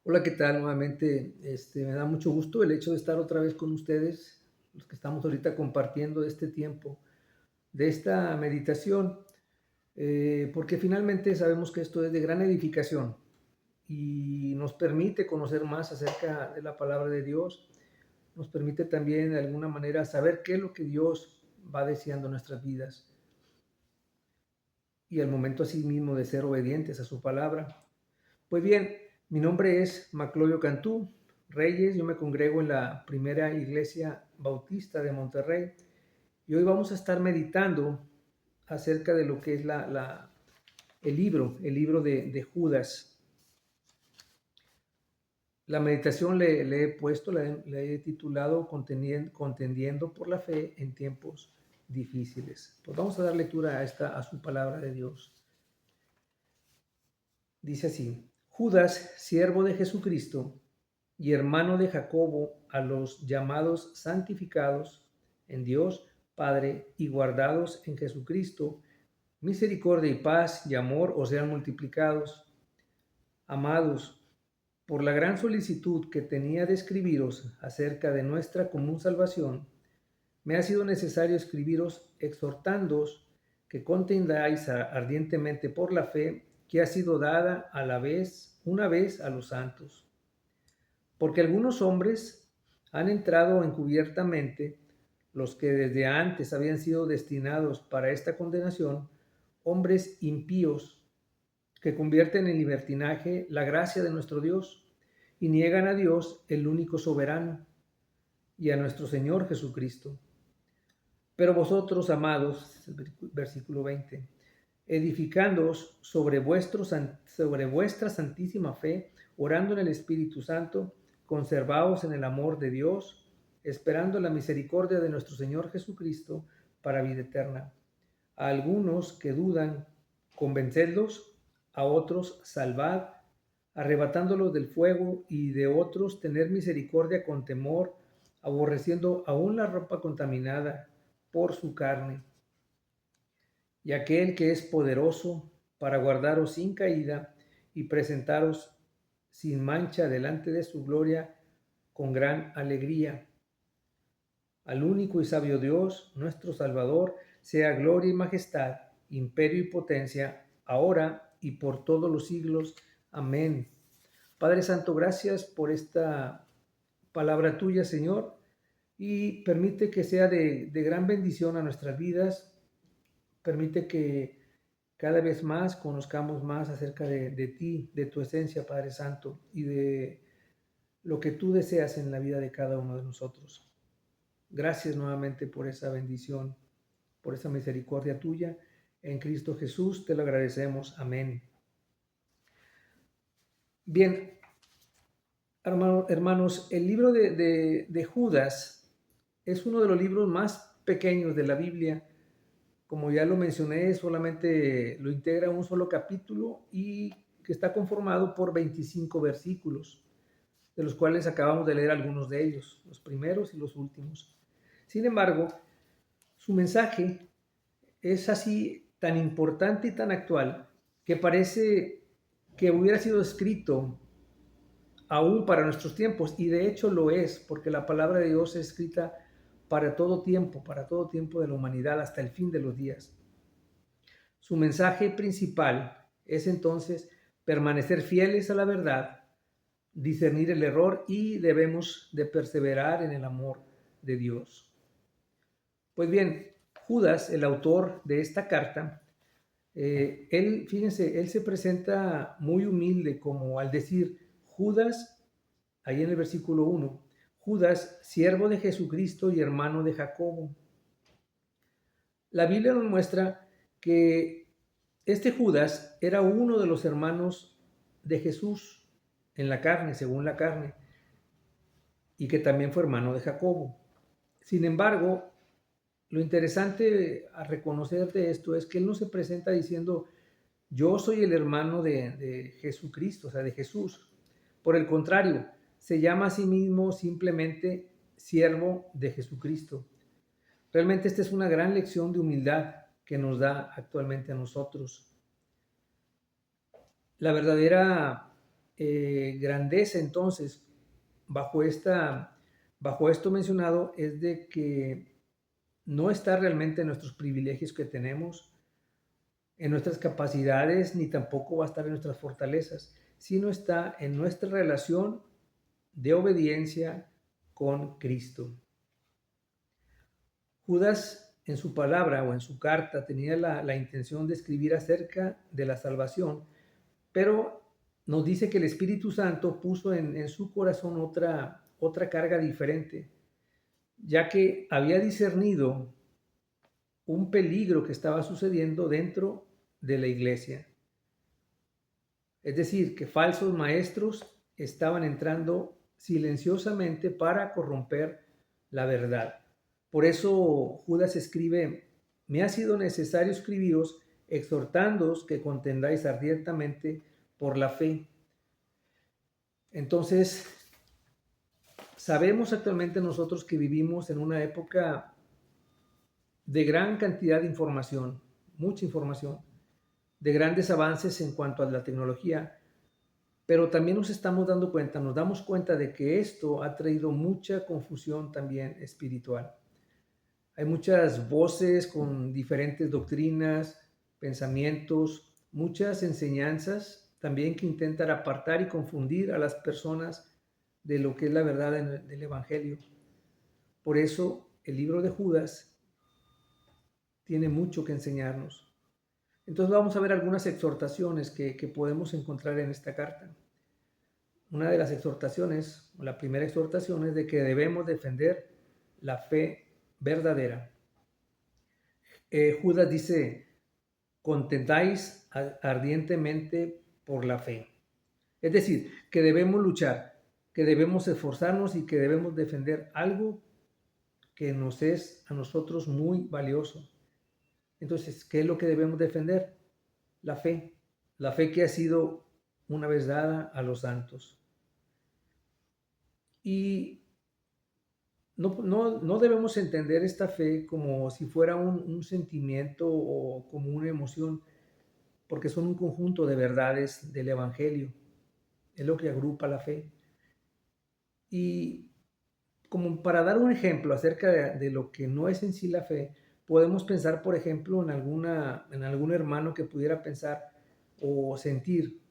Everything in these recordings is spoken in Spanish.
Hola, ¿qué tal? Nuevamente, me da mucho gusto el hecho de estar otra vez con ustedes, los que estamos ahorita compartiendo este tiempo de esta meditación, porque finalmente sabemos que esto es de gran edificación y nos permite conocer más acerca de la palabra de Dios, nos permite también de alguna manera saber qué es lo que Dios va deseando en nuestras vidas y al momento así mismo de ser obedientes a su palabra. Pues bien, mi nombre es Maclovio Cantú Reyes, yo me congrego en la primera iglesia bautista de Monterrey y hoy vamos a estar meditando acerca de lo que es el libro de Judas. La meditación le he puesto, le he titulado Contendiendo por la fe en tiempos difíciles. Pues vamos a dar lectura a su palabra de Dios. Dice así: Judas, siervo de Jesucristo y hermano de Jacobo, a los llamados santificados en Dios Padre y guardados en Jesucristo, misericordia y paz y amor os sean multiplicados. Amados, por la gran solicitud que tenía de escribiros acerca de nuestra común salvación, me ha sido necesario escribiros exhortándoos que contendáis ardientemente por la fe que ha sido dada a la vez, una vez a los santos. Porque algunos hombres han entrado encubiertamente, los que desde antes habían sido destinados para esta condenación, hombres impíos que convierten en libertinaje la gracia de nuestro Dios y niegan a Dios, el único soberano, y a nuestro Señor Jesucristo. Pero vosotros, amados, versículo 20, edificándoos sobre vuestra santísima fe, orando en el Espíritu Santo, conservaos en el amor de Dios, esperando la misericordia de nuestro Señor Jesucristo para vida eterna. A algunos que dudan, convencedlos; a otros salvad, arrebatándolos del fuego; y de otros tener misericordia con temor, aborreciendo aún la ropa contaminada por su carne. Y aquel que es poderoso para guardaros sin caída y presentaros sin mancha delante de su gloria con gran alegría. Al único y sabio Dios, nuestro Salvador, sea gloria y majestad, imperio y potencia, ahora y por todos los siglos. Amén. Padre Santo, gracias por esta palabra tuya, Señor, y permite que sea de gran bendición a nuestras vidas. Permite que cada vez más conozcamos más acerca de ti, de tu esencia, Padre Santo, y de lo que tú deseas en la vida de cada uno de nosotros. Gracias nuevamente por esa bendición, por esa misericordia tuya. En Cristo Jesús te lo agradecemos. Amén. Bien, hermanos, el libro de Judas es uno de los libros más pequeños de la Biblia. Como ya lo mencioné, solamente lo integra un solo capítulo y que está conformado por 25 versículos, de los cuales acabamos de leer algunos de ellos, los primeros y los últimos. Sin embargo, su mensaje es así tan importante y tan actual que parece que hubiera sido escrito aún para nuestros tiempos, y de hecho lo es, porque la palabra de Dios es escrita para todo tiempo de la humanidad, hasta el fin de los días. Su mensaje principal es entonces permanecer fieles a la verdad, discernir el error y debemos de perseverar en el amor de Dios. Pues bien, Judas, el autor de esta carta, fíjense, él se presenta muy humilde, como al decir Judas, ahí en el versículo 1, Judas, siervo de Jesucristo y hermano de Jacobo. La Biblia nos muestra que este Judas era uno de los hermanos de Jesús en la carne, según la carne, y que también fue hermano de Jacobo. Sin embargo, lo interesante a reconocer de esto es que él no se presenta diciendo yo soy el hermano de Jesucristo, o sea, de Jesús. Por el contrario, se llama a sí mismo simplemente siervo de Jesucristo. Realmente esta es una gran lección de humildad que nos da actualmente a nosotros. La verdadera grandeza entonces bajo esto mencionado es de que no está realmente en nuestros privilegios que tenemos, en nuestras capacidades, ni tampoco va a estar en nuestras fortalezas, sino está en nuestra relación de obediencia con Cristo. Judas en su palabra o en su carta tenía la intención de escribir acerca de la salvación, pero nos dice que el Espíritu Santo puso en su corazón otra carga diferente, ya que había discernido un peligro que estaba sucediendo dentro de la iglesia. Es decir, que falsos maestros estaban entrando silenciosamente para corromper la verdad. Por eso Judas escribe: me ha sido necesario escribiros exhortándoos que contendáis ardientemente por la fe. Entonces, sabemos actualmente nosotros que vivimos en una época de gran cantidad de información, mucha información, de grandes avances en cuanto a la tecnología, pero también nos damos cuenta de que esto ha traído mucha confusión también espiritual. Hay muchas voces con diferentes doctrinas, pensamientos, muchas enseñanzas también que intentan apartar y confundir a las personas de lo que es la verdad del Evangelio. Por eso el libro de Judas tiene mucho que enseñarnos. Entonces vamos a ver algunas exhortaciones que podemos encontrar en esta carta. Una de las exhortaciones, la primera exhortación es de que debemos defender la fe verdadera. Judas dice: contendáis ardientemente por la fe. Es decir, que debemos luchar, que debemos esforzarnos y que debemos defender algo que nos es a nosotros muy valioso. Entonces, ¿qué es lo que debemos defender? La fe que ha sido una vez dada a los santos. Y no debemos entender esta fe como si fuera un sentimiento o como una emoción, porque son un conjunto de verdades del Evangelio. Es lo que agrupa la fe. Y como para dar un ejemplo acerca de lo que no es en sí la fe, podemos pensar, por ejemplo, en algún hermano que pudiera pensar o sentir,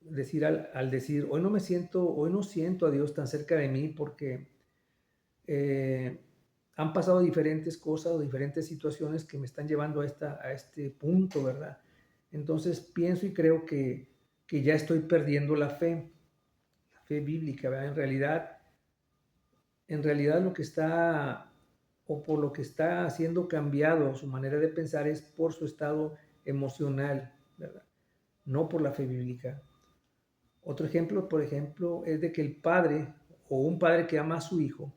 decir al decir: hoy no siento a Dios tan cerca de mí porque han pasado diferentes cosas o diferentes situaciones que me están llevando a este punto, ¿verdad? Entonces pienso y creo que ya estoy perdiendo la fe bíblica, ¿verdad? En realidad lo que está, o por lo que está siendo cambiado su manera de pensar, es por su estado emocional, ¿verdad? No por la fe bíblica. Otro ejemplo, por ejemplo, es de que el padre o un padre que ama a su hijo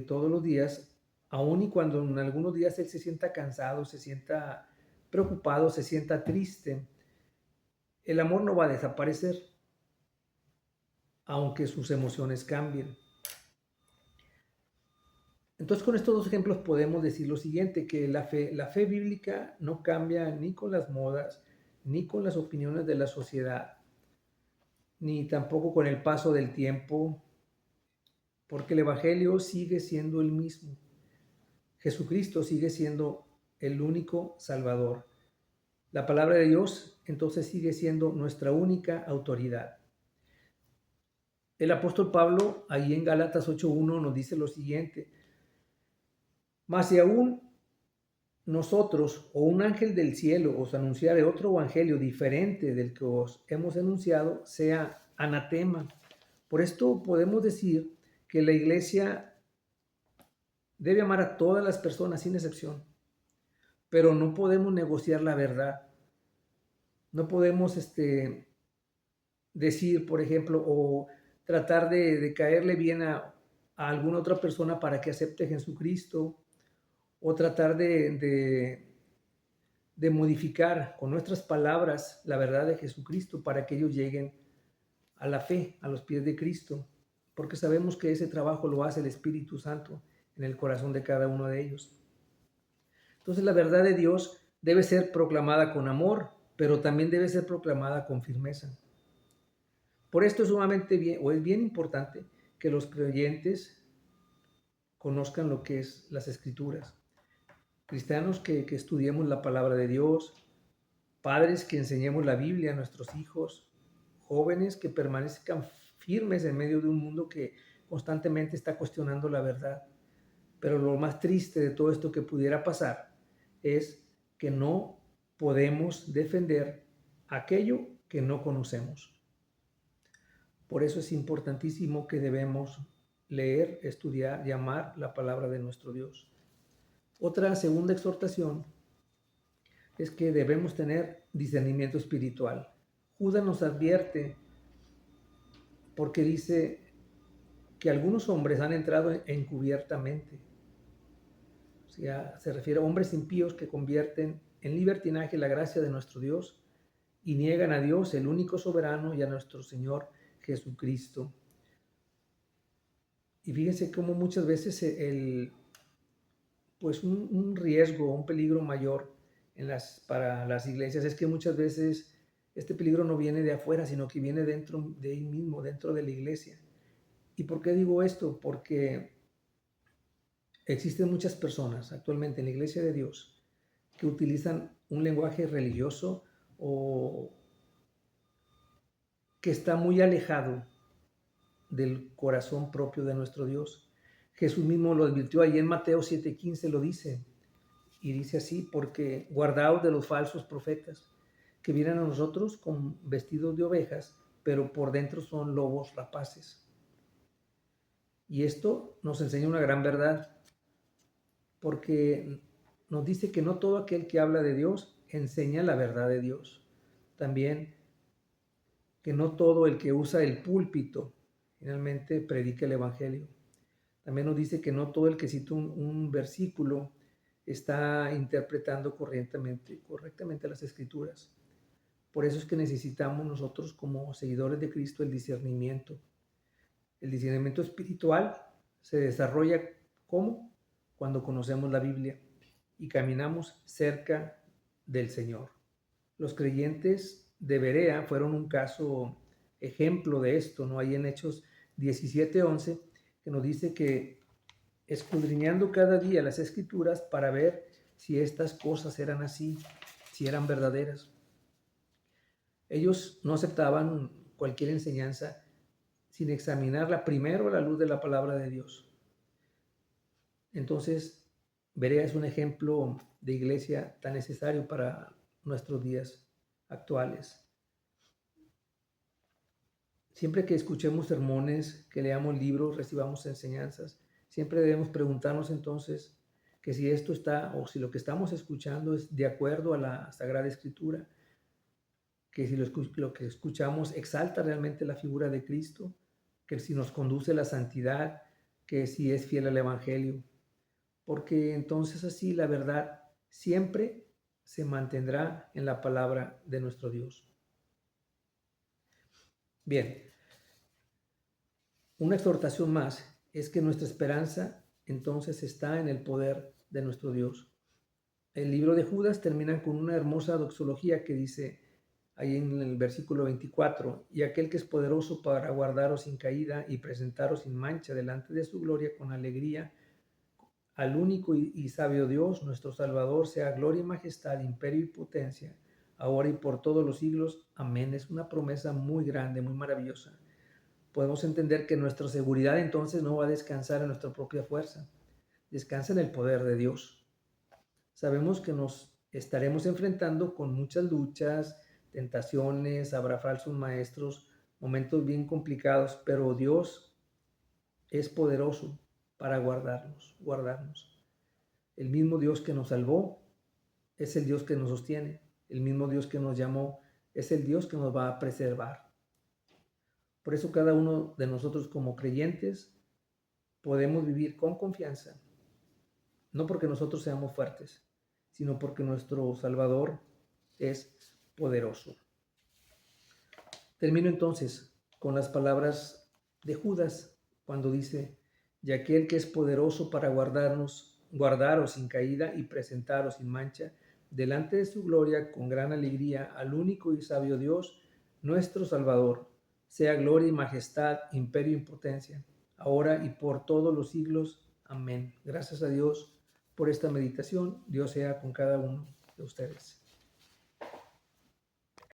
todos los días, aun y cuando en algunos días él se sienta cansado, se sienta preocupado, se sienta triste, el amor no va a desaparecer, aunque sus emociones cambien. Entonces, con estos dos ejemplos podemos decir lo siguiente: que la fe bíblica no cambia ni con las modas, ni con las opiniones de la sociedad, ni tampoco con el paso del tiempo, porque el Evangelio sigue siendo el mismo. Jesucristo sigue siendo el único Salvador. La palabra de Dios entonces sigue siendo nuestra única autoridad. El apóstol Pablo, ahí en Gálatas 8:1, nos dice lo siguiente: mas si aún nosotros o un ángel del cielo os anunciare otro evangelio diferente del que os hemos anunciado, sea anatema. Por esto podemos decir que la iglesia debe amar a todas las personas sin excepción, pero no podemos negociar la verdad. No podemos decir, por ejemplo, o tratar de caerle bien a alguna otra persona para que acepte a Jesucristo, o tratar de modificar con nuestras palabras la verdad de Jesucristo para que ellos lleguen a la fe, a los pies de Cristo, porque sabemos que ese trabajo lo hace el Espíritu Santo en el corazón de cada uno de ellos. Entonces la verdad de Dios debe ser proclamada con amor, pero también debe ser proclamada con firmeza. Por esto es sumamente bien, o es bien importante que los creyentes conozcan lo que es las Escrituras. Cristianos que estudiemos la palabra de Dios, padres que enseñemos la Biblia a nuestros hijos, jóvenes que permanezcan firmes en medio de un mundo que constantemente está cuestionando la verdad. Pero lo más triste de todo esto que pudiera pasar es que no podemos defender aquello que no conocemos. Por eso es importantísimo que debemos leer, estudiar y amar la palabra de nuestro Dios. Otra segunda exhortación es que debemos tener discernimiento espiritual. Judas nos advierte porque dice que algunos hombres han entrado encubiertamente. O sea, se refiere a hombres impíos que convierten en libertinaje la gracia de nuestro Dios y niegan a Dios, el único soberano, y a nuestro Señor Jesucristo. Y fíjense cómo muchas veces pues un riesgo, un peligro mayor para las iglesias es que muchas veces este peligro no viene de afuera, sino que viene dentro de ahí mismo, dentro de la iglesia. ¿Y por qué digo esto? Porque existen muchas personas actualmente en la iglesia de Dios que utilizan un lenguaje religioso o que está muy alejado del corazón propio de nuestro Dios. Jesús mismo lo advirtió ahí en Mateo 7:15, lo dice, y dice así: porque guardaos de los falsos profetas, que vienen a nosotros con vestidos de ovejas, pero por dentro son lobos rapaces. Y esto nos enseña una gran verdad, porque nos dice que no todo aquel que habla de Dios enseña la verdad de Dios. También que no todo el que usa el púlpito finalmente predica el Evangelio. También nos dice que no todo el que cita un versículo está interpretando correctamente las Escrituras. Por eso es que necesitamos nosotros como seguidores de Cristo el discernimiento. El discernimiento espiritual se desarrolla ¿cómo? Cuando conocemos la Biblia y caminamos cerca del Señor. Los creyentes de Berea fueron un caso ejemplo de esto, ¿no? Ahí en Hechos 17:11, que nos dice que escudriñando cada día las Escrituras para ver si estas cosas eran así, si eran verdaderas. Ellos no aceptaban cualquier enseñanza sin examinarla primero a la luz de la palabra de Dios. Entonces, Berea es un ejemplo de iglesia tan necesario para nuestros días actuales. Siempre que escuchemos sermones, que leamos libros, recibamos enseñanzas, siempre debemos preguntarnos entonces que si esto está o si lo que estamos escuchando es de acuerdo a la Sagrada Escritura, que si lo que escuchamos exalta realmente la figura de Cristo, que si nos conduce a la santidad, que si es fiel al Evangelio, porque entonces así la verdad siempre se mantendrá en la palabra de nuestro Dios. Bien, una exhortación más es que nuestra esperanza entonces está en el poder de nuestro Dios. El libro de Judas termina con una hermosa doxología que dice ahí en el versículo 24: y aquel que es poderoso para guardaros sin caída y presentaros sin mancha delante de su gloria con alegría, al único y sabio Dios, nuestro Salvador, sea gloria y majestad, imperio y potencia, ahora y por todos los siglos. Amén. Es una promesa muy grande, muy maravillosa. Podemos entender que nuestra seguridad entonces no va a descansar en nuestra propia fuerza, descansa en el poder de Dios. Sabemos que nos estaremos enfrentando con muchas luchas, tentaciones, habrá falsos maestros, momentos bien complicados, pero Dios es poderoso para guardarnos. El mismo Dios que nos salvó es el Dios que nos sostiene. El mismo Dios que nos llamó es el Dios que nos va a preservar. Por eso cada uno de nosotros como creyentes podemos vivir con confianza, no porque nosotros seamos fuertes, sino porque nuestro Salvador es poderoso. Termino entonces con las palabras de Judas cuando dice: y aquel que es poderoso para guardaros sin caída y presentaros sin mancha delante de su gloria con gran alegría al único y sabio Dios, nuestro Salvador. sea gloria y majestad, imperio y potencia, ahora y por todos los siglos. Amén. Gracias a Dios por esta meditación. Dios sea con cada uno de ustedes.